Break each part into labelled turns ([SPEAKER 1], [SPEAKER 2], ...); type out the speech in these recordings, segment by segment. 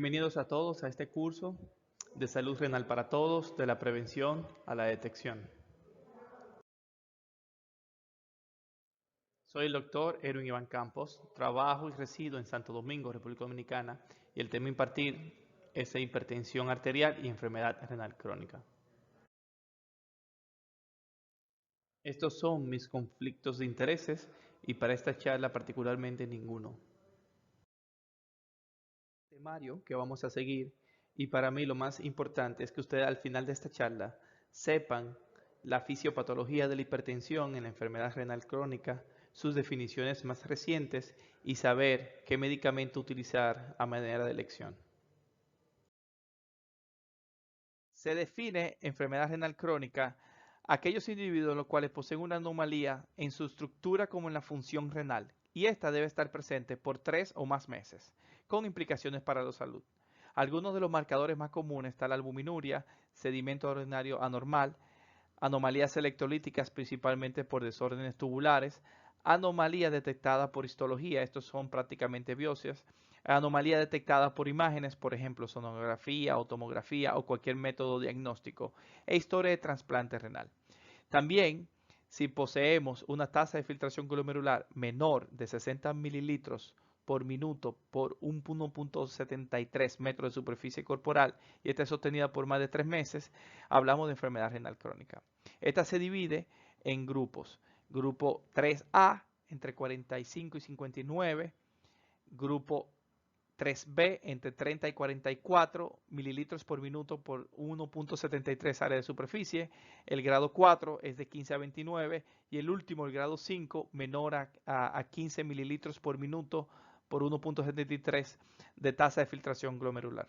[SPEAKER 1] Bienvenidos a todos a este curso de salud renal para todos, de la prevención a la detección. Soy el doctor Erwin Iván Campos, trabajo y resido en Santo Domingo, República Dominicana, y el tema a impartir es hipertensión arterial y enfermedad renal crónica. Estos son mis conflictos de intereses y para esta charla particularmente ninguno. El temario que vamos a seguir, y para mí lo más importante es que ustedes al final de esta charla sepan la fisiopatología de la hipertensión en la enfermedad renal crónica, sus definiciones más recientes y saber qué medicamento utilizar a manera de elección. Se define enfermedad renal crónica aquellos individuos los cuales poseen una anomalía en su estructura como en la función renal, y esta debe estar presente por 3 o más meses, con implicaciones para la salud. Algunos de los marcadores más comunes están la albuminuria, sedimento urinario anormal, anomalías electrolíticas principalmente por desórdenes tubulares, anomalías detectadas por histología, estos son prácticamente biopsias, anomalía detectada por imágenes, por ejemplo, sonografía o tomografía o cualquier método diagnóstico, e historia de trasplante renal. También, si poseemos una tasa de filtración glomerular menor de 60 mililitros por minuto por 1.73 metros de superficie corporal y esta es sostenida por más de 3 meses, hablamos de enfermedad renal crónica. Esta se divide en grupos. Grupo 3A entre 45 y 59, grupo 3B entre 30 y 44 mililitros por minuto por 1.73 área de superficie. El grado 4 es de 15 a 29 y el último, el grado 5, menor a 15 mililitros por minuto por 1.73 de tasa de filtración glomerular.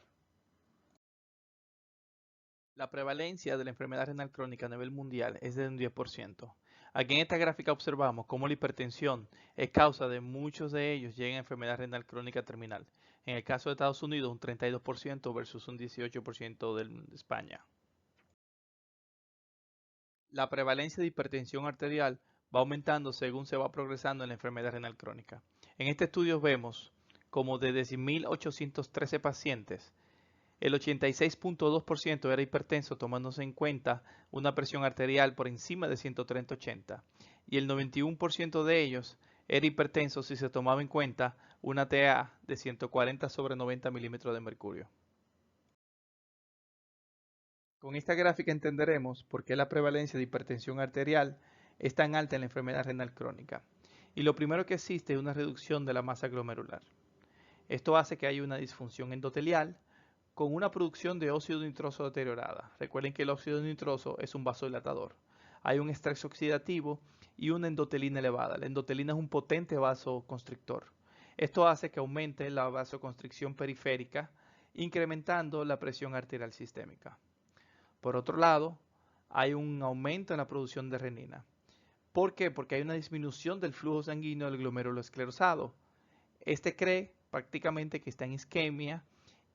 [SPEAKER 1] La prevalencia de la enfermedad renal crónica a nivel mundial es de un 10%. Aquí en esta gráfica observamos cómo la hipertensión es causa de muchos de ellos lleguen a enfermedad renal crónica terminal. En el caso de Estados Unidos, un 32% versus un 18% de España. La prevalencia de hipertensión arterial va aumentando según se va progresando en la enfermedad renal crónica. En este estudio vemos como de 10.813 pacientes, el 86.2% era hipertenso tomándose en cuenta una presión arterial por encima de 130/80 y el 91% de ellos era hipertenso si se tomaba en cuenta una TA de 140/90 milímetros de mercurio. Con esta gráfica entenderemos por qué la prevalencia de hipertensión arterial es tan alta en la enfermedad renal crónica. Y lo primero que existe es una reducción de la masa glomerular. Esto hace que haya una disfunción endotelial, con una producción de óxido nitroso deteriorada. Recuerden que el óxido nitroso es un vasodilatador. Hay un estrés oxidativo y una endotelina elevada. La endotelina es un potente vasoconstrictor. Esto hace que aumente la vasoconstricción periférica, incrementando la presión arterial sistémica. Por otro lado, hay un aumento en la producción de renina. ¿Por qué? Porque hay una disminución del flujo sanguíneo del glomérulo esclerosado. Este cree prácticamente que está en isquemia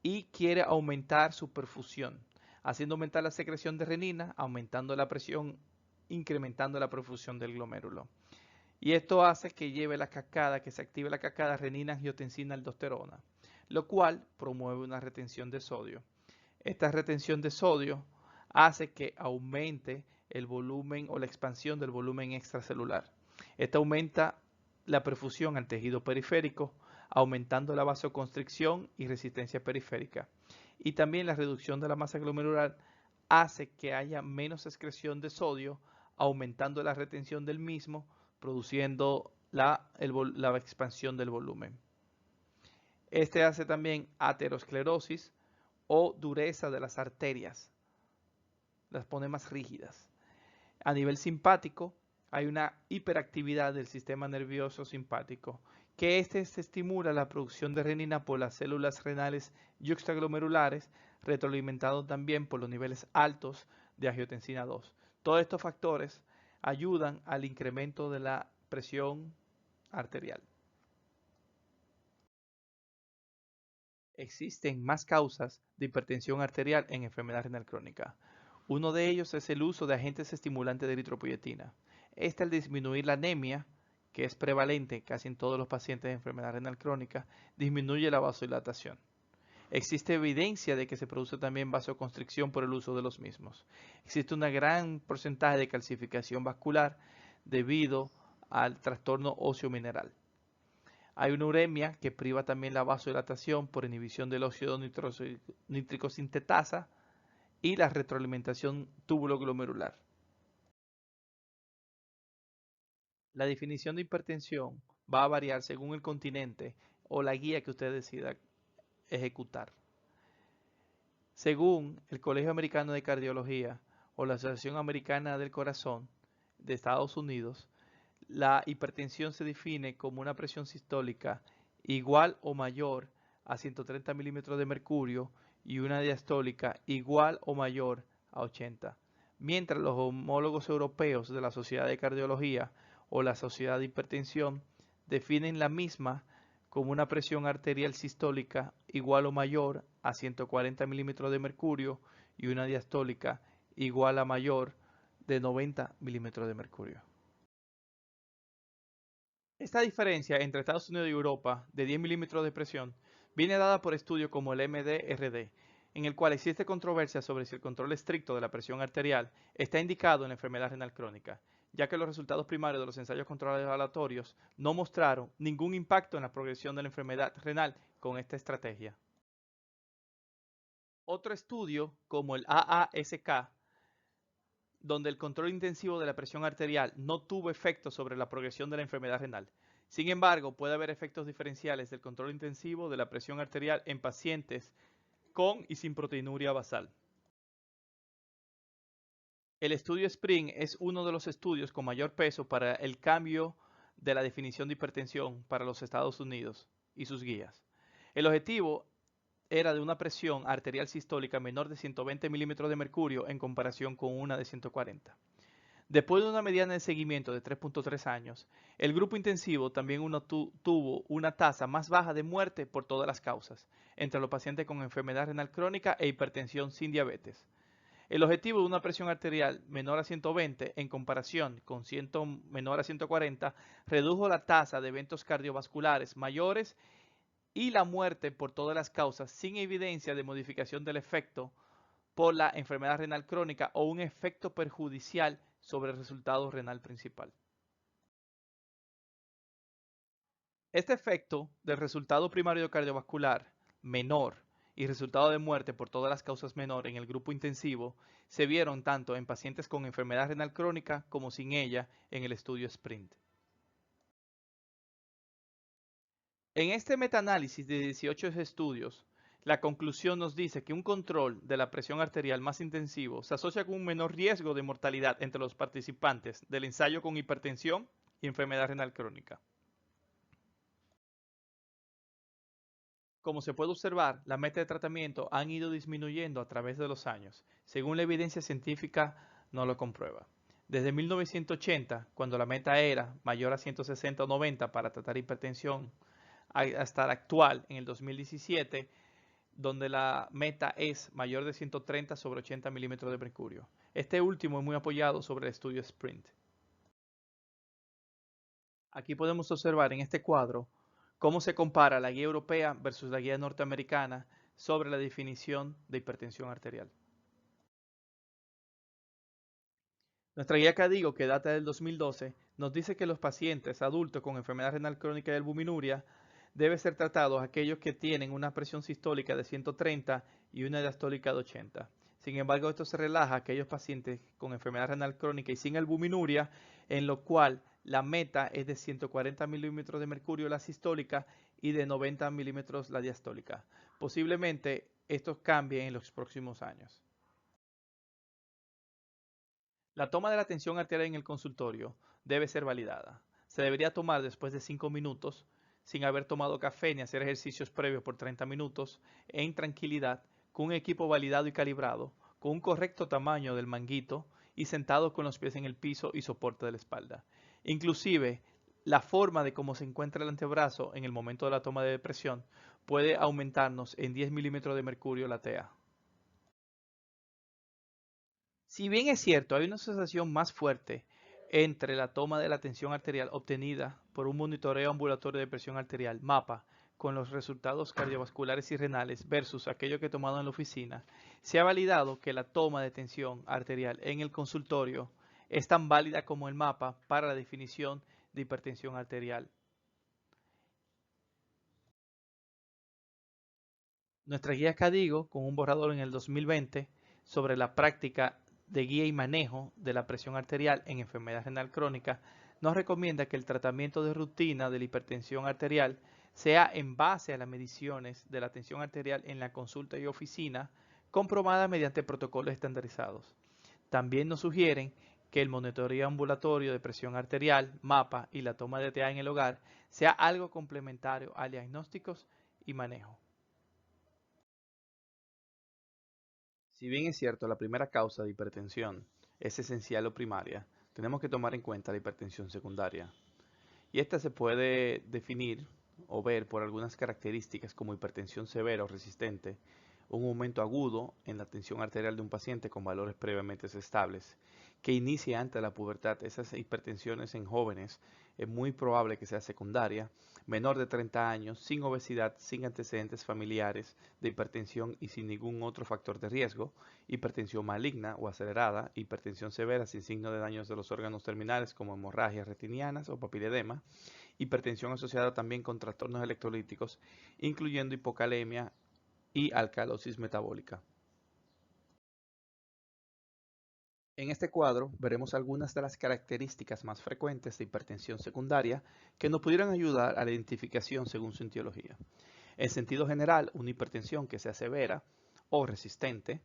[SPEAKER 1] y quiere aumentar su perfusión, haciendo aumentar la secreción de renina, aumentando la presión, incrementando la perfusión del glomérulo. Y esto hace que lleve la cascada, que se active la cascada renina-angiotensina-aldosterona, lo cual promueve una retención de sodio. Esta retención de sodio hace que aumente el volumen o la expansión del volumen extracelular. Esto aumenta la perfusión al tejido periférico, aumentando la vasoconstricción y resistencia periférica. Y también la reducción de la masa glomerular hace que haya menos excreción de sodio, aumentando la retención del mismo, produciendo la expansión del volumen. Este hace también aterosclerosis o dureza de las arterias, las pone más rígidas. A nivel simpático, hay una hiperactividad del sistema nervioso simpático, que se estimula la producción de renina por las células renales yuxtaglomerulares, retroalimentado también por los niveles altos de angiotensina 2. Todos estos factores ayudan al incremento de la presión arterial. Existen más causas de hipertensión arterial en enfermedad renal crónica. Uno de ellos es el uso de agentes estimulantes de eritropoyetina. Al disminuir la anemia, que es prevalente casi en todos los pacientes de enfermedad renal crónica, disminuye la vasodilatación. Existe evidencia de que se produce también vasoconstricción por el uso de los mismos. Existe un gran porcentaje de calcificación vascular debido al trastorno óseo mineral. Hay una uremia que priva también la vasodilatación por inhibición del óxido nítrico sintetasa y la retroalimentación túbulo-glomerular. La definición de hipertensión va a variar según el continente o la guía que usted decida ejecutar. Según el Colegio Americano de Cardiología o la Asociación Americana del Corazón de Estados Unidos, la hipertensión se define como una presión sistólica igual o mayor a 130 milímetros de mercurio y una diastólica igual o mayor a 80, mientras los homólogos europeos de la Sociedad de Cardiología o la Sociedad de Hipertensión definen la misma como una presión arterial sistólica igual o mayor a 140 milímetros de mercurio y una diastólica igual a mayor de 90 milímetros de mercurio. Esta diferencia entre Estados Unidos y Europa de 10 milímetros de presión viene dada por estudios como el MDRD, en el cual existe controversia sobre si el control estricto de la presión arterial está indicado en la enfermedad renal crónica, ya que los resultados primarios de los ensayos controlados aleatorios no mostraron ningún impacto en la progresión de la enfermedad renal con esta estrategia. Otro estudio, como el AASK, donde el control intensivo de la presión arterial no tuvo efecto sobre la progresión de la enfermedad renal. Sin embargo, puede haber efectos diferenciales del control intensivo de la presión arterial en pacientes con y sin proteinuria basal. El estudio SPRING es uno de los estudios con mayor peso para el cambio de la definición de hipertensión para los Estados Unidos y sus guías. El objetivo era de una presión arterial sistólica menor de 120 milímetros de mercurio en comparación con una de 140. Después de una mediana de seguimiento de 3.3 años, el grupo intensivo también tuvo una tasa más baja de muerte por todas las causas, entre los pacientes con enfermedad renal crónica e hipertensión sin diabetes. El objetivo de una presión arterial menor a 120 en comparación con menor a 140 redujo la tasa de eventos cardiovasculares mayores y la muerte por todas las causas sin evidencia de modificación del efecto por la enfermedad renal crónica o un efecto perjudicial sobre el resultado renal principal. Este efecto del resultado primario cardiovascular menor y resultado de muerte por todas las causas menor en el grupo intensivo se vieron tanto en pacientes con enfermedad renal crónica como sin ella en el estudio SPRINT. En este metaanálisis de 18 estudios, la conclusión nos dice que un control de la presión arterial más intensivo se asocia con un menor riesgo de mortalidad entre los participantes del ensayo con hipertensión y enfermedad renal crónica. Como se puede observar, las metas de tratamiento han ido disminuyendo a través de los años, según la evidencia científica no lo comprueba. Desde 1980, cuando la meta era mayor a 160 o 90 para tratar hipertensión, hasta la actual, en el 2017, donde la meta es mayor de 130 sobre 80 milímetros de mercurio. Este último es muy apoyado sobre el estudio SPRINT. Aquí podemos observar en este cuadro cómo se compara la guía europea versus la guía norteamericana sobre la definición de hipertensión arterial. Nuestra guía CADIGO, que data del 2012, nos dice que los pacientes adultos con enfermedad renal crónica y albuminuria deben ser tratados aquellos que tienen una presión sistólica de 130 y una diastólica de 80. Sin embargo, esto se relaja a aquellos pacientes con enfermedad renal crónica y sin albuminuria, en lo cual la meta es de 140 milímetros de mercurio la sistólica y de 90 milímetros la diastólica. Posiblemente esto cambie en los próximos años. La toma de la tensión arterial en el consultorio debe ser validada. Se debería tomar después de 5 minutos, sin haber tomado café ni hacer ejercicios previos por 30 minutos, en tranquilidad, con un equipo validado y calibrado, con un correcto tamaño del manguito y sentado con los pies en el piso y soporte de la espalda. Inclusive, la forma de cómo se encuentra el antebrazo en el momento de la toma de presión puede aumentarnos en 10 milímetros de mercurio la TEA. Si bien es cierto, hay una asociación más fuerte entre la toma de la tensión arterial obtenida por un monitoreo ambulatorio de presión arterial, MAPA, con los resultados cardiovasculares y renales versus aquello que he tomado en la oficina, se ha validado que la toma de tensión arterial en el consultorio es tan válida como el mapa para la definición de hipertensión arterial. Nuestra guía CADIGO, con un borrador en el 2020 sobre la práctica de guía y manejo de la presión arterial en enfermedad renal crónica, nos recomienda que el tratamiento de rutina de la hipertensión arterial sea en base a las mediciones de la tensión arterial en la consulta y oficina, comprobada mediante protocolos estandarizados. También nos sugieren que el monitoreo ambulatorio de presión arterial, MAPA y la toma de TA en el hogar sea algo complementario a diagnósticos y manejo. Si bien es cierto, la primera causa de hipertensión es esencial o primaria, tenemos que tomar en cuenta la hipertensión secundaria. Y esta se puede definir o ver por algunas características como hipertensión severa o resistente, un aumento agudo en la tensión arterial de un paciente con valores previamente estables, que inicia antes de la pubertad. Esas hipertensiones en jóvenes es muy probable que sea secundaria, menor de 30 años, sin obesidad, sin antecedentes familiares de hipertensión y sin ningún otro factor de riesgo, hipertensión maligna o acelerada, hipertensión severa sin signo de daños de los órganos terminales como hemorragias retinianas o papiledema, hipertensión asociada también con trastornos electrolíticos, incluyendo hipocalemia y alcalosis metabólica. En este cuadro veremos algunas de las características más frecuentes de hipertensión secundaria que nos pudieran ayudar a la identificación según su etiología. En sentido general, una hipertensión que sea severa o resistente,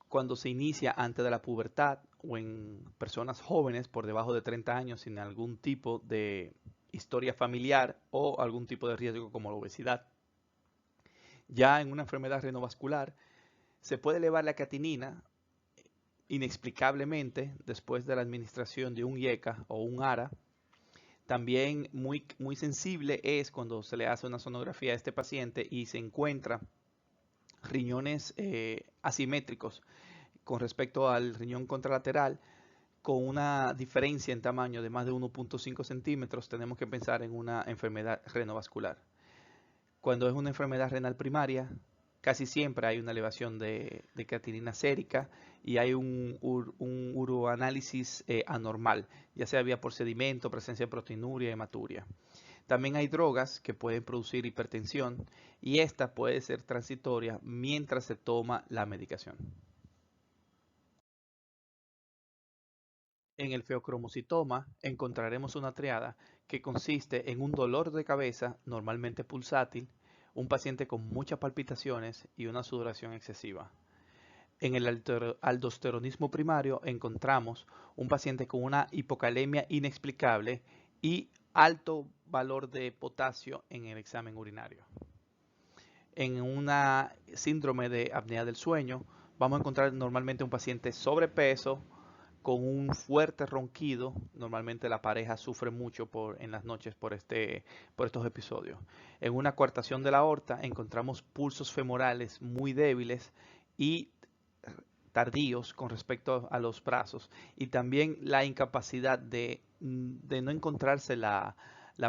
[SPEAKER 1] cuando se inicia antes de la pubertad o en personas jóvenes por debajo de 30 años sin algún tipo de historia familiar o algún tipo de riesgo como la obesidad. Ya en una enfermedad renovascular se puede elevar la creatinina inexplicablemente después de la administración de un IECA o un ARA. También muy sensible es cuando se le hace una sonografía a este paciente y se encuentra riñones asimétricos con respecto al riñón contralateral, con una diferencia en tamaño de más de 1.5 centímetros. Tenemos que pensar en una enfermedad renovascular. Cuando es una enfermedad renal primaria, casi siempre hay una elevación de creatinina sérica y hay un uroanálisis anormal, ya sea vía por sedimento, presencia de proteinuria, hematuria. También hay drogas que pueden producir hipertensión y esta puede ser transitoria mientras se toma la medicación. En el feocromocitoma encontraremos una triada que consiste en un dolor de cabeza, normalmente pulsátil, un paciente con muchas palpitaciones y una sudoración excesiva. En el aldosteronismo primario encontramos un paciente con una hipocalemia inexplicable y alto valor de potasio en el examen urinario. En una síndrome de apnea del sueño vamos a encontrar normalmente un paciente sobrepeso, con un fuerte ronquido. Normalmente la pareja sufre mucho en las noches por estos episodios. En una coartación de la aorta encontramos pulsos femorales muy débiles y tardíos con respecto a los brazos, y también la incapacidad de no encontrarse la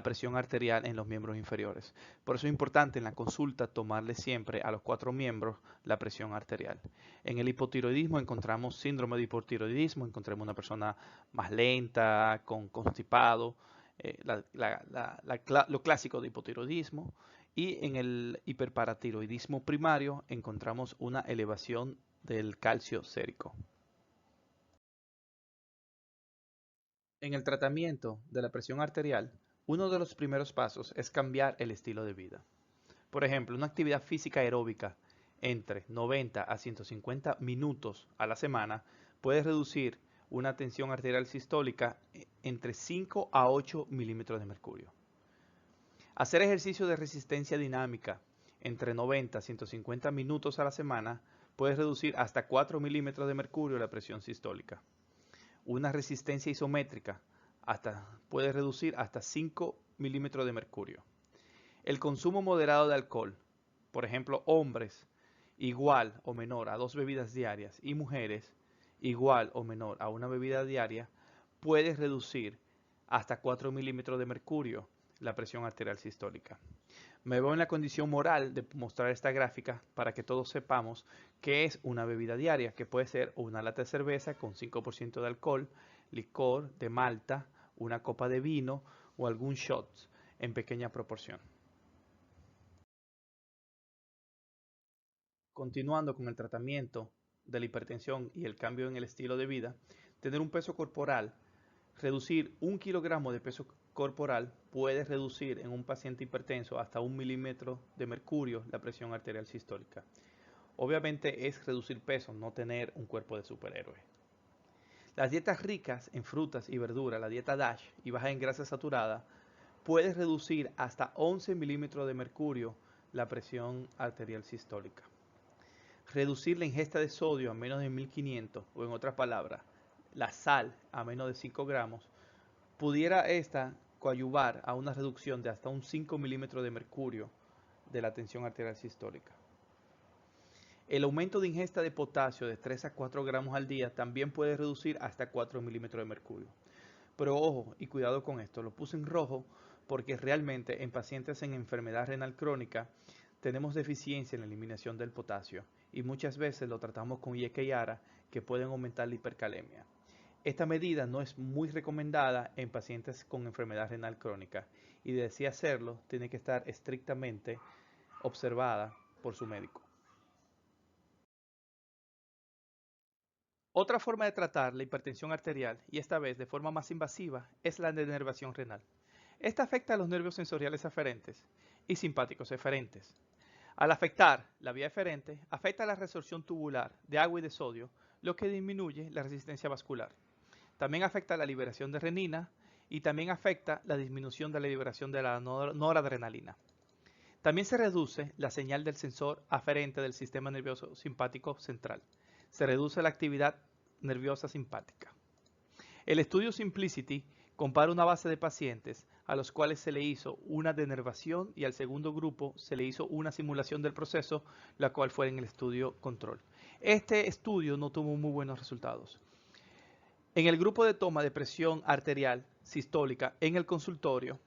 [SPEAKER 1] presión arterial en los miembros inferiores. Por eso es importante en la consulta tomarle siempre a los 4 miembros la presión arterial. En el hipotiroidismo encontramos síndrome de hipotiroidismo, encontramos una persona más lenta, con constipado, lo clásico de hipotiroidismo. Y en el hiperparatiroidismo primario encontramos una elevación del calcio sérico. En el tratamiento de la presión arterial, uno de los primeros pasos es cambiar el estilo de vida. Por ejemplo, una actividad física aeróbica entre 90 a 150 minutos a la semana puede reducir una tensión arterial sistólica entre 5 a 8 milímetros de mercurio. Hacer ejercicio de resistencia dinámica entre 90 a 150 minutos a la semana puede reducir hasta 4 milímetros de mercurio la presión sistólica. Una resistencia isométrica puede reducir hasta 5 milímetros de mercurio. El consumo moderado de alcohol, por ejemplo, hombres igual o menor a 2 bebidas diarias y mujeres igual o menor a una bebida diaria, puede reducir hasta 4 milímetros de mercurio la presión arterial sistólica. Me veo en la condición moral de mostrar esta gráfica para que todos sepamos qué es una bebida diaria, que puede ser una lata de cerveza con 5% de alcohol, licor de malta, una copa de vino o algún shot en pequeña proporción. Continuando con el tratamiento de la hipertensión y el cambio en el estilo de vida, tener un peso corporal, reducir 1 kilogramo de peso corporal puede reducir en un paciente hipertenso hasta 1 milímetro de mercurio la presión arterial sistólica. Obviamente es reducir peso, no tener un cuerpo de superhéroe. Las dietas ricas en frutas y verduras, la dieta DASH y baja en grasa saturada, puede reducir hasta 11 milímetros de mercurio la presión arterial sistólica. Reducir la ingesta de sodio a menos de 1500, o en otras palabras, la sal a menos de 5 gramos, pudiera esta coadyuvar a una reducción de hasta un 5 milímetros de mercurio de la tensión arterial sistólica. El aumento de ingesta de potasio de 3 a 4 gramos al día también puede reducir hasta 4 milímetros de mercurio. Pero ojo y cuidado con esto, lo puse en rojo porque realmente en pacientes en enfermedad renal crónica tenemos deficiencia en la eliminación del potasio y muchas veces lo tratamos con IECA y ARA que pueden aumentar la hipercalemia. Esta medida no es muy recomendada en pacientes con enfermedad renal crónica y de si hacerlo tiene que estar estrictamente observada por su médico. Otra forma de tratar la hipertensión arterial, y esta vez de forma más invasiva, es la denervación renal. Esta afecta a los nervios sensoriales aferentes y simpáticos eferentes. Al afectar la vía eferente, afecta la resorción tubular de agua y de sodio, lo que disminuye la resistencia vascular. También afecta la liberación de renina y también afecta la disminución de la liberación de la noradrenalina. También se reduce la señal del sensor aferente del sistema nervioso simpático central. Se reduce la actividad nerviosa simpática. El estudio Simplicity compara una base de pacientes a los cuales se le hizo una denervación y al segundo grupo se le hizo una simulación del proceso, la cual fue en el estudio control. Este estudio no tuvo muy buenos resultados. En el grupo de toma de presión arterial sistólica en el consultorio,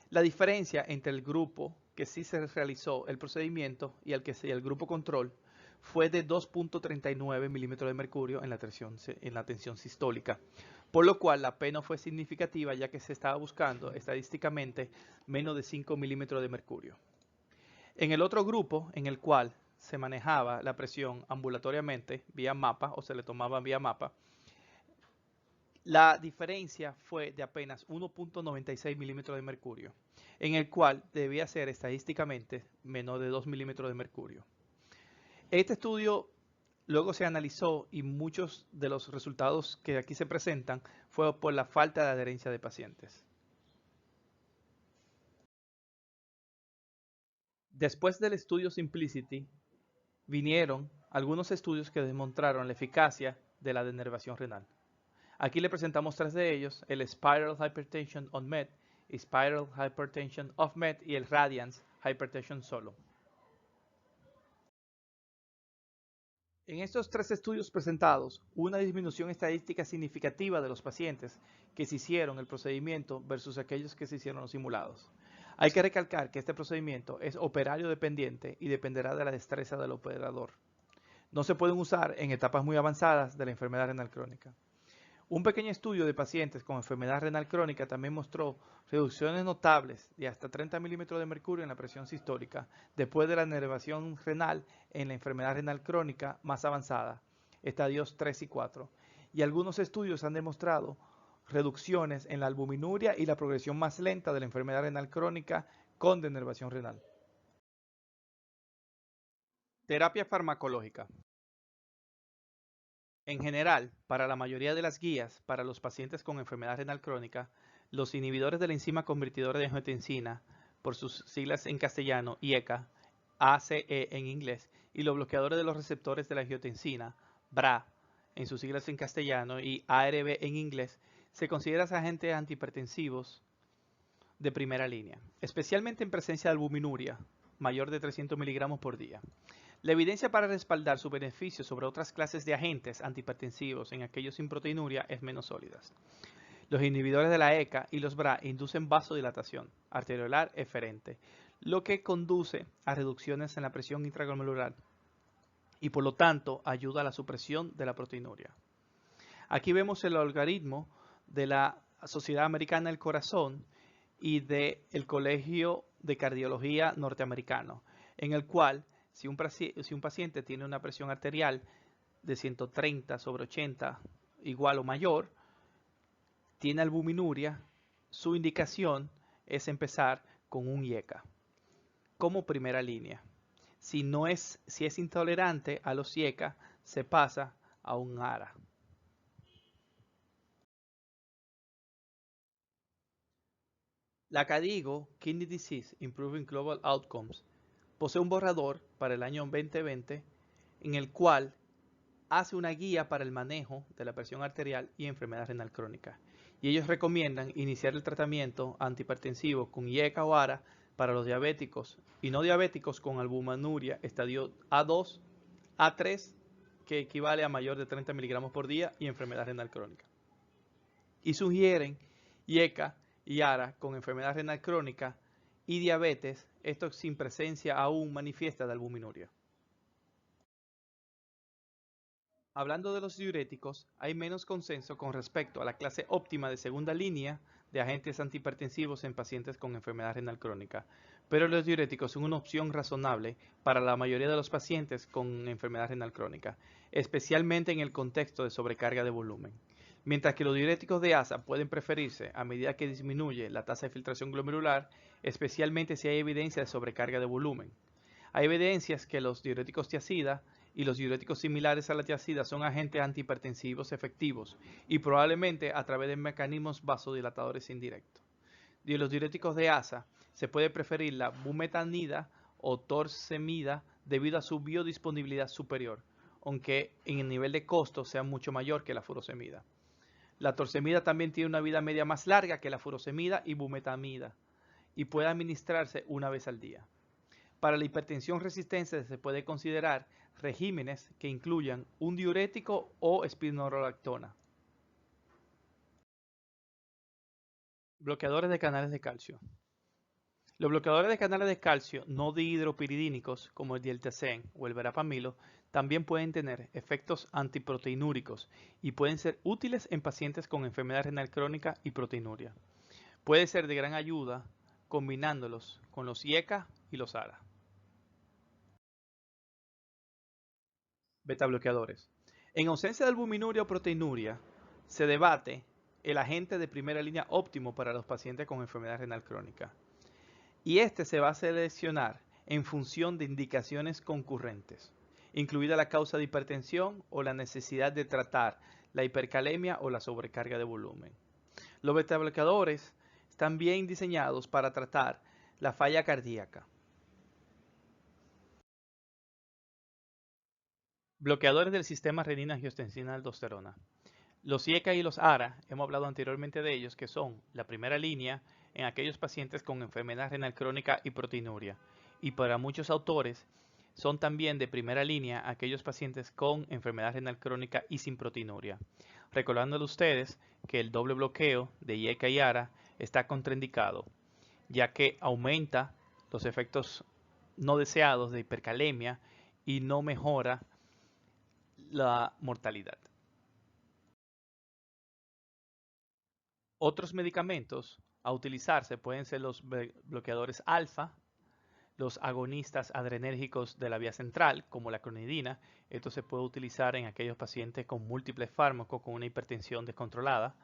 [SPEAKER 1] la diferencia entre el grupo que sí se realizó el procedimiento y el grupo control fue de 2.39 milímetros de mercurio en la tensión sistólica, por lo cual la P no fue significativa ya que se estaba buscando estadísticamente menos de 5 milímetros de mercurio. En el otro grupo, en el cual se manejaba la presión ambulatoriamente vía mapa o se le tomaba vía mapa, la diferencia fue de apenas 1.96 milímetros de mercurio, en el cual debía ser estadísticamente menos de 2 milímetros de mercurio. Este estudio luego se analizó y muchos de los resultados que aquí se presentan fue por la falta de adherencia de pacientes. Después del estudio Simplicity, vinieron algunos estudios que demostraron la eficacia de la denervación renal. Aquí le presentamos 3 de ellos, el Spiral Hypertension on MED, Spiral Hypertension of MED y el Radiance Hypertension solo. En estos 3 estudios presentados, hubo una disminución estadística significativa de los pacientes que se hicieron el procedimiento versus aquellos que se hicieron los simulados. Hay que recalcar que este procedimiento es operario dependiente y dependerá de la destreza del operador. No se pueden usar en etapas muy avanzadas de la enfermedad renal crónica. Un pequeño estudio de pacientes con enfermedad renal crónica también mostró reducciones notables de hasta 30 milímetros de mercurio en la presión sistólica después de la denervación renal en la enfermedad renal crónica más avanzada, estadios 3 y 4. Y algunos estudios han demostrado reducciones en la albuminuria y la progresión más lenta de la enfermedad renal crónica con denervación renal. Terapia farmacológica. En general, para la mayoría de las guías para los pacientes con enfermedad renal crónica, los inhibidores de la enzima convertidora de angiotensina, por sus siglas en castellano IECA, ACE en inglés, y los bloqueadores de los receptores de la angiotensina, BRA, en sus siglas en castellano, y ARB en inglés, se consideran agentes antihipertensivos de primera línea, especialmente en presencia de albuminuria mayor de 300 miligramos por día. La evidencia para respaldar su beneficio sobre otras clases de agentes antihipertensivos en aquellos sin proteinuria es menos sólida. Los inhibidores de la ECA y los BRA inducen vasodilatación arteriolar eferente, lo que conduce a reducciones en la presión intraglomerular y por lo tanto ayuda a la supresión de la proteinuria. Aquí vemos el algoritmo de la Sociedad Americana del Corazón y del Colegio de Cardiología norteamericano, en el cual si un paciente tiene una presión arterial de 130/80 igual o mayor, tiene albuminuria, su indicación es empezar con un IECA como primera línea. Si es intolerante a los IECA, se pasa a un ARA. La KDIGO, Kidney Disease Improving Global Outcomes, posee un borrador para el año 2020 en el cual hace una guía para el manejo de la presión arterial y enfermedad renal crónica. Y ellos recomiendan iniciar el tratamiento antihipertensivo con IECA o ARA para los diabéticos y no diabéticos con albuminuria estadio A2, A3, que equivale a mayor de 30 miligramos por día y enfermedad renal crónica. Y sugieren IECA y ARA con enfermedad renal crónica y diabetes, esto sin presencia aún manifiesta de albuminuria. Hablando de los diuréticos, hay menos consenso con respecto a la clase óptima de segunda línea de agentes antihipertensivos en pacientes con enfermedad renal crónica, pero los diuréticos son una opción razonable para la mayoría de los pacientes con enfermedad renal crónica, especialmente en el contexto de sobrecarga de volumen. Mientras que los diuréticos de ASA pueden preferirse a medida que disminuye la tasa de filtración glomerular, especialmente si hay evidencia de sobrecarga de volumen. Hay evidencias que los diuréticos tiazida y los diuréticos similares a la tiazida son agentes antihipertensivos efectivos y probablemente a través de mecanismos vasodilatadores indirectos. De los diuréticos de ASA se puede preferir la bumetanida o torsemida debido a su biodisponibilidad superior, aunque en el nivel de costo sea mucho mayor que la furosemida. La torsemida también tiene una vida media más larga que la furosemida y bumetamida y puede administrarse una vez al día. Para la hipertensión resistente se puede considerar regímenes que incluyan un diurético o espironolactona. Bloqueadores de canales de calcio. Los bloqueadores de canales de calcio no dihidropiridínicos como el dieltacén o el verapamilo también pueden tener efectos antiproteinúricos y pueden ser útiles en pacientes con enfermedad renal crónica y proteinuria. Puede ser de gran ayuda combinándolos con los IECA y los ARA. Betabloqueadores. En ausencia de albuminuria o proteinuria, se debate el agente de primera línea óptimo para los pacientes con enfermedad renal crónica. Y este se va a seleccionar en función de indicaciones concurrentes, incluida la causa de hipertensión o la necesidad de tratar la hipercalemia o la sobrecarga de volumen. Los betabloqueadores están bien diseñados para tratar la falla cardíaca. Bloqueadores del sistema renina-angiotensina-aldosterona. Los IECA y los ARA, hemos hablado anteriormente de ellos, que son la primera línea en aquellos pacientes con enfermedad renal crónica y proteinuria. Y para muchos autores son también de primera línea aquellos pacientes con enfermedad renal crónica y sin proteinuria. Recordándole ustedes que el doble bloqueo de IECA y ARA está contraindicado, ya que aumenta los efectos no deseados de hipercalemia y no mejora la mortalidad. Otros medicamentos a utilizarse pueden ser los bloqueadores alfa, los agonistas adrenérgicos de la vía central, como la clonidina. Esto se puede utilizar en aquellos pacientes con múltiples fármacos con una hipertensión descontrolada.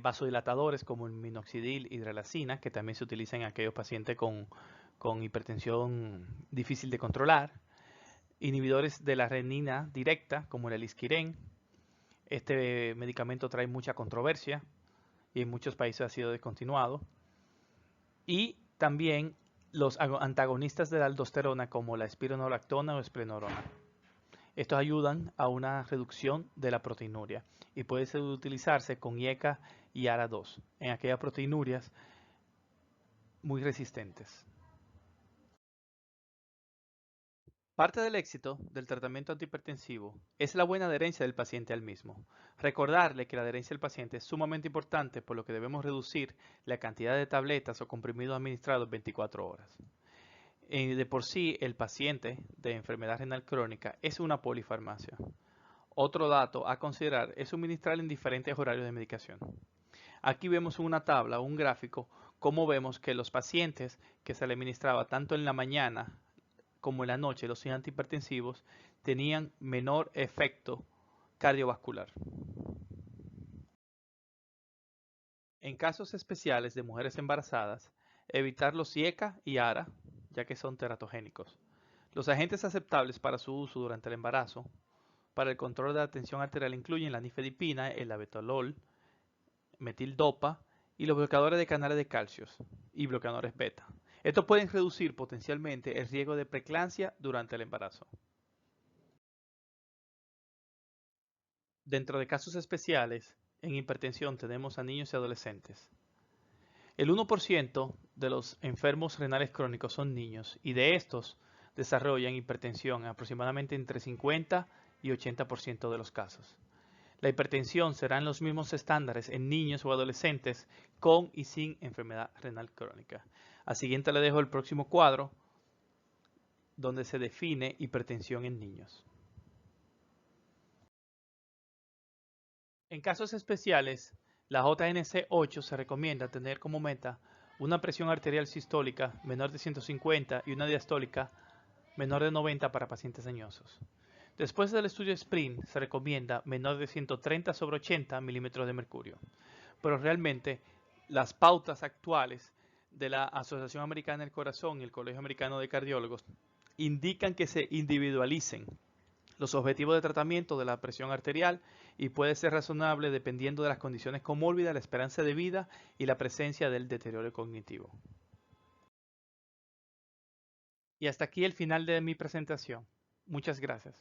[SPEAKER 1] Vasodilatadores como el minoxidil y hidralazina, que también se utilizan en aquellos pacientes con hipertensión difícil de controlar. Inhibidores de la renina directa, como el elisquiren. Este medicamento trae mucha controversia y en muchos países ha sido descontinuado. Y también los antagonistas de la aldosterona como la espironolactona o esplenorona. Estos ayudan a una reducción de la proteinuria y puede utilizarse con IECA y ARA2 en aquellas proteinurias muy resistentes. Parte del éxito del tratamiento antihipertensivo es la buena adherencia del paciente al mismo. Recordarle que la adherencia del paciente es sumamente importante, por lo que debemos reducir la cantidad de tabletas o comprimidos administrados 24 horas. De por sí, el paciente de enfermedad renal crónica es una polifarmacia. Otro dato a considerar es suministrar en diferentes horarios de medicación. Aquí vemos en una tabla, un gráfico, cómo vemos que los pacientes que se le administraba tanto en la mañana como en la noche los antihipertensivos tenían menor efecto cardiovascular. En casos especiales de mujeres embarazadas, evitar los IECA y ARA, ya que son teratogénicos. Los agentes aceptables para su uso durante el embarazo para el control de la tensión arterial incluyen la nifedipina, el labetalol, metildopa y los bloqueadores de canales de calcio y bloqueadores beta. Estos pueden reducir potencialmente el riesgo de preeclampsia durante el embarazo. Dentro de casos especiales, en hipertensión tenemos a niños y adolescentes. El 1% de los enfermos renales crónicos son niños y de estos desarrollan hipertensión en aproximadamente entre 50 y 80% de los casos. La hipertensión será en los mismos estándares en niños o adolescentes con y sin enfermedad renal crónica. Al siguiente le dejo el próximo cuadro donde se define hipertensión en niños. En casos especiales, la JNC8 se recomienda tener como meta una presión arterial sistólica menor de 150 y una diastólica menor de 90 para pacientes añosos. Después del estudio SPRINT se recomienda menor de 130/80 milímetros de mercurio, pero realmente las pautas actuales de la Asociación Americana del Corazón y el Colegio Americano de Cardiólogos indican que se individualicen los objetivos de tratamiento de la presión arterial y puede ser razonable dependiendo de las condiciones comórbidas, la esperanza de vida y la presencia del deterioro cognitivo. Y hasta aquí el final de mi presentación. Muchas gracias.